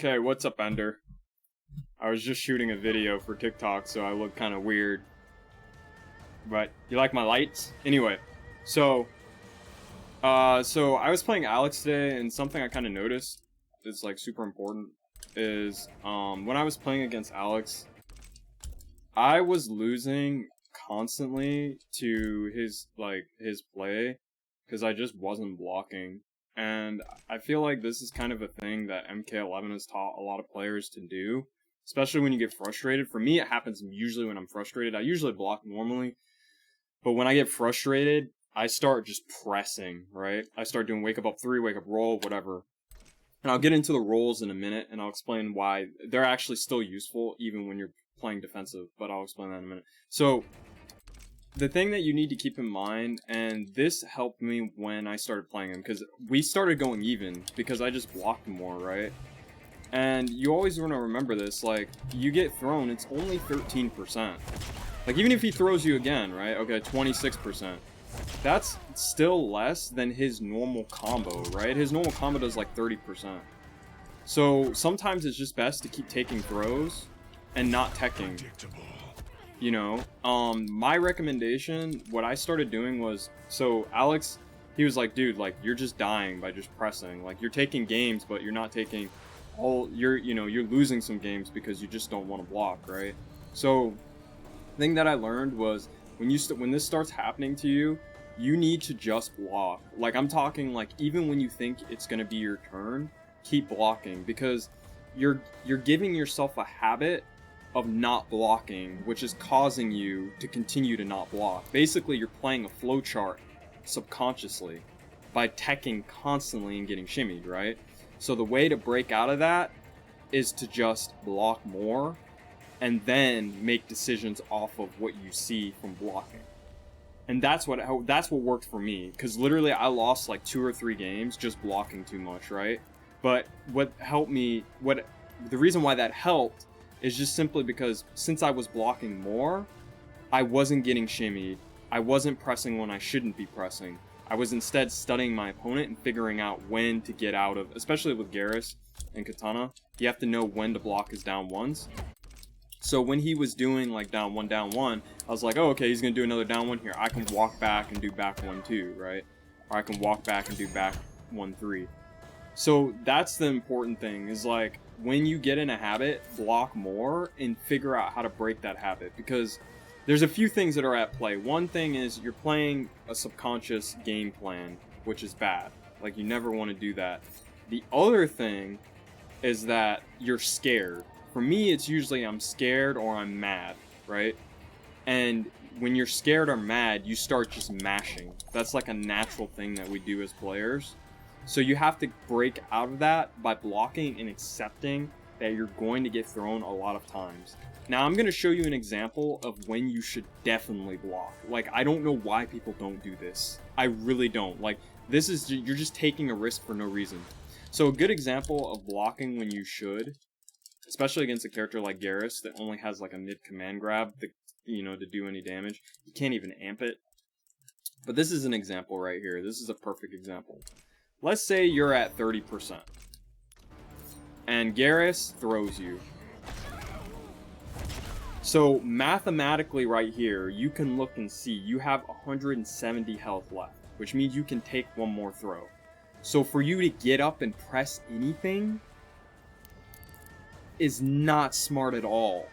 Okay, what's up, Ender? I was just shooting a video for TikTok, so I look kind of weird. But, you like my lights? Anyway, so I was playing Alex today, and something I kind of noticed is, like, super important, is, when I was playing against Alex, I was losing constantly to his play, because I just wasn't blocking. And I feel like this is kind of a thing that MK11 has taught a lot of players to do, especially when you get frustrated. For me, it happens usually when I'm frustrated. I usually block normally, but when I get frustrated, I start just pressing, right? I start doing wake up 3, wake up roll, whatever. And I'll get into the rolls in a minute, and I'll explain why they're actually still useful, even when you're playing defensive, but I'll explain that in a minute. So, the thing that you need to keep in mind, and this helped me when I started playing him, because we started going even, because I just blocked more, right? And you always want to remember this, like, you get thrown, it's only 13%. Like, even if he throws you again, right? Okay, 26%. That's still less than his normal combo, right? His normal combo does like 30%. So, sometimes it's just best to keep taking throws and not teching. You know, my recommendation, what I started doing was, so Alex, he was like, dude, like, you're just dying by just pressing. Like, you're taking games, but you're not taking you're losing some games because you just don't want to block, right? So, the thing that I learned was, when this starts happening to you, you need to just block. Like, I'm talking, like, even when you think it's gonna be your turn, keep blocking, because you're giving yourself a habit of not blocking, which is causing you to continue to not block. Basically, you're playing a flowchart subconsciously by teching constantly and getting shimmied, right? So the way to break out of that is to just block more and then make decisions off of what you see from blocking. And that's what worked for me, because literally I lost like 2 or 3 games just blocking too much, right? But what helped me, the reason why that helped is just simply because since I was blocking more, I wasn't getting shimmied. I wasn't pressing when I shouldn't be pressing. I was instead studying my opponent and figuring out when to get out of, especially with Garrus and Katana, you have to know when to block his down ones. So when he was doing like down one, I was like, oh, okay, he's gonna do another down one here. I can walk back and do back 1-2, right? Or I can walk back and do back 1-3. So that's the important thing, is like, when you get in a habit, block more and figure out how to break that habit, because there's a few things that are at play. One thing is you're playing a subconscious game plan, which is bad. Like, you never want to do that. The other thing is that you're scared. For me, it's usually I'm scared or I'm mad, right? And when you're scared or mad, you start just mashing. That's like a natural thing that we do as players. So you have to break out of that by blocking and accepting that you're going to get thrown a lot of times. Now, I'm going to show you an example of when you should definitely block. Like, I don't know why people don't do this. I really don't. Like, you're just taking a risk for no reason. So a good example of blocking when you should, especially against a character like Garrus that only has like a mid command grab to do any damage. You can't even amp it. But this is an example right here. This is a perfect example. Let's say you're at 30%, and Garrus throws you. So mathematically right here, you can look and see you have 170 health left, which means you can take one more throw. So for you to get up and press anything is not smart at all.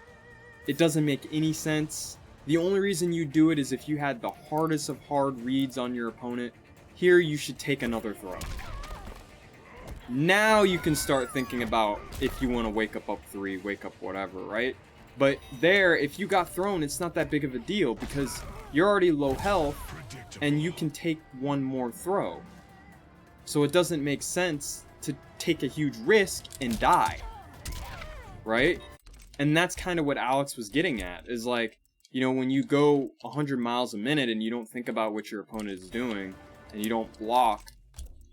It doesn't make any sense. The only reason you do it is if you had the hardest of hard reads on your opponent. Here, you should take another throw. Now you can start thinking about if you want to wake up 3, wake up whatever, right? But there, if you got thrown, it's not that big of a deal because you're already low health and you can take one more throw. So it doesn't make sense to take a huge risk and die, right? And that's kind of what Alex was getting at, is like, when you go 100 miles a minute and you don't think about what your opponent is doing, and you don't block,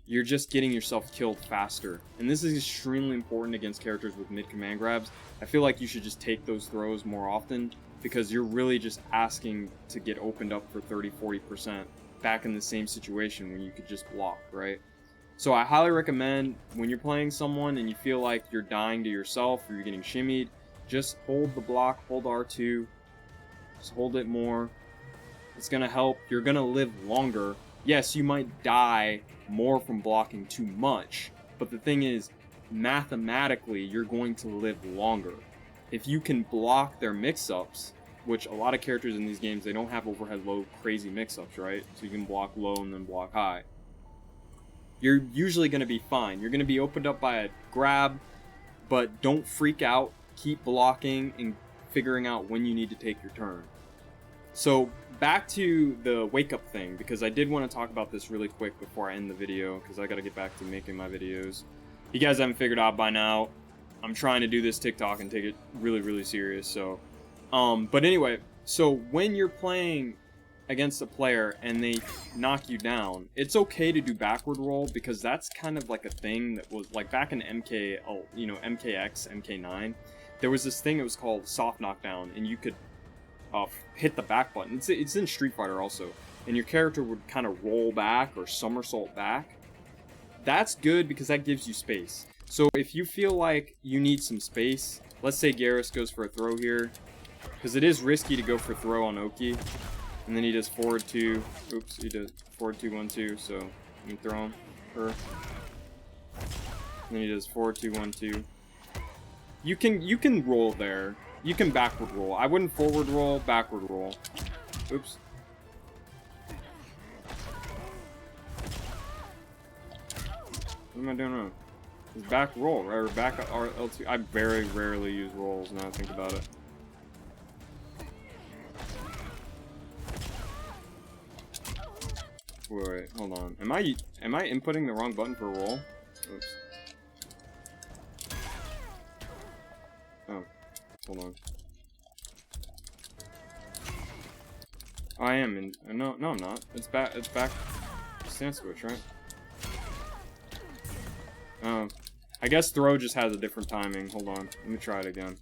you're just getting yourself killed faster. And this is extremely important against characters with mid-command grabs. I feel like you should just take those throws more often, because you're really just asking to get opened up for 30-40% back in the same situation when you could just block, right? So I highly recommend when you're playing someone and you feel like you're dying to yourself or you're getting shimmied, just hold the block, hold R2, just hold it more. It's gonna help. You're gonna live longer. Yes, you might die more from blocking too much, but the thing is, mathematically, you're going to live longer. If you can block their mix-ups, which a lot of characters in these games, they don't have overhead low crazy mix-ups, right? So you can block low and then block high. You're usually going to be fine. You're going to be opened up by a grab, but don't freak out. Keep blocking and figuring out when you need to take your turn. So back to the wake up thing, because I did want to talk about this really quick before I end the video, because I got to get back to making my videos. You guys haven't figured out by now, I'm trying to do this TikTok and take it really, really serious. So, but anyway, so when you're playing against a player and they knock you down, it's okay to do backward roll, because that's kind of like a thing that was like back in MK, MKX, MK9, there was this thing that was called soft knockdown, and you could hit the back button. It's in Street Fighter also, and your character would kind of roll back or somersault back. That's good because that gives you space. So if you feel like you need some space, let's say Garrus goes for a throw here, because it is risky to go for throw on Oki. And then he does forward 2. Oops, he does forward 2, 1, 2. So let me throw him. Her. And then he does forward 2, 1, 2. You can roll there. You can backward roll. I wouldn't forward roll, backward roll. Oops. What am I doing wrong? It's back roll, right? Or back L2. I very rarely use rolls now I think about it. Wait, hold on. Am I inputting the wrong button for a roll? Oops. Oh, hold on. Oh, I am in. No, I'm not. It's back. It's back. Stand switch, right? Oh, I guess throw just has a different timing. Hold on. Let me try it again.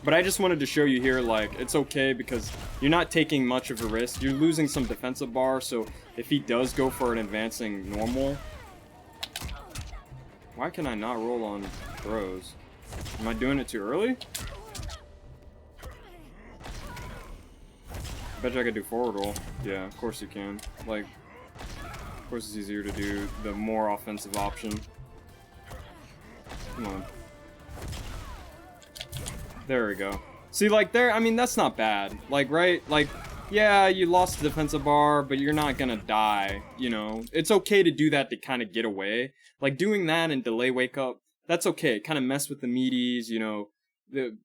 But I just wanted to show you here, like, it's okay because you're not taking much of a risk. You're losing some defensive bar, so if he does go for an advancing normal... Why can I not roll on throws? Am I doing it too early? I bet you I could do forward roll. Yeah, of course you can. Like, of course it's easier to do the more offensive option. Come on. There we go. See, like, there, I mean, that's not bad. Like, right? Like, yeah, you lost the defensive bar, but you're not gonna die, you know? It's okay to do that to kind of get away. Like, doing that and delay wake up, that's okay. Kind of mess with the meaties, you know,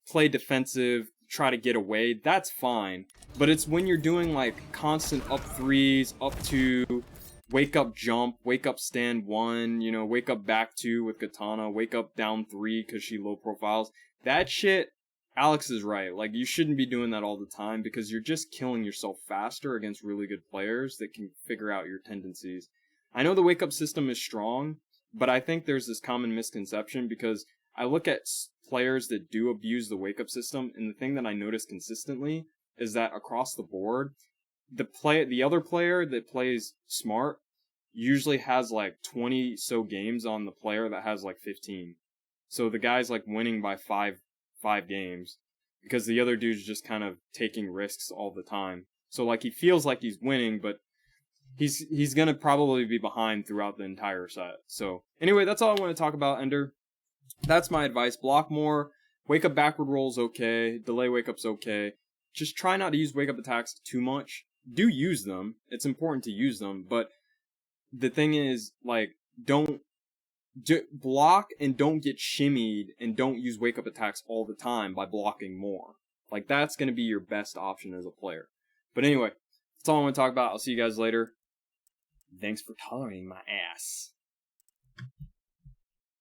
play defensive, try to get away, that's fine. But it's when you're doing, like, constant up 3s, up 2, wake up jump, wake up stand 1, you know, wake up back 2 with Katana, wake up down 3 because she low profiles. That shit... Alex is right. Like, you shouldn't be doing that all the time because you're just killing yourself faster against really good players that can figure out your tendencies. I know the wake-up system is strong, but I think there's this common misconception because I look at players that do abuse the wake-up system, and the thing that I notice consistently is that across the board, the other player that plays smart usually has like 20 so games on the player that has like 15. So the guy's like winning by 5 games because the other dude's just kind of taking risks all the time. So like he feels like he's winning, but he's gonna probably be behind throughout the entire set. So anyway, that's all I want to talk about, Ender. That's my advice. Block more. Wake up backward rolls okay. Delay wake up's okay. Just try not to use wake up attacks too much. Do use them. It's important to use them, but the thing is, like, don't block and don't get shimmied and don't use wake up attacks all the time by blocking more. Like, that's going to be your best option as a player. But anyway, that's all I want to talk about. I'll see you guys later. Thanks for tolerating my ass.